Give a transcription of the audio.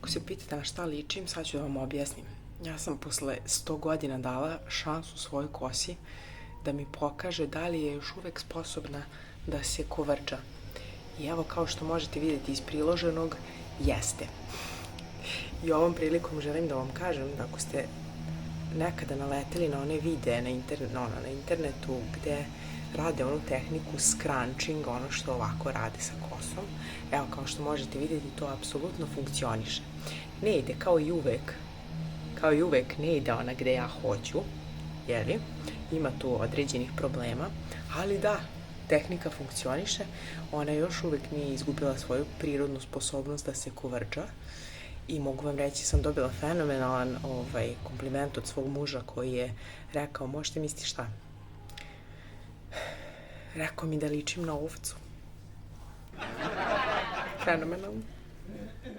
Ako se pitate na šta ličim, sad ću da vam objasnim. Ja sam posle 100 godina dala šansu svojoj kosi da mi pokaže da li je još uvek sposobna da se kovrđa. I evo, kao što možete vidjeti iz priloženog, jeste. I ovom prilikom želim da vam kažem da ako ste nekada naleteli na one videe na internetu gde rade onu tehniku scrunching, ono što ovako rade sa kosom, evo, kao što možete vidjeti, to apsolutno funkcioniše. Ne ide kao i uvek ne ide ona gde ja hoću, jeli, ima tu određenih problema, ali da, tehnika funkcioniše, ona još uvek nije izgubila svoju prirodnu sposobnost da se kovrđa i mogu vam reći, sam dobila fenomenalan kompliment od svog muža koji je rekao, možete misliti šta? Rekao mi da ličim na ovcu. Fenomenalno.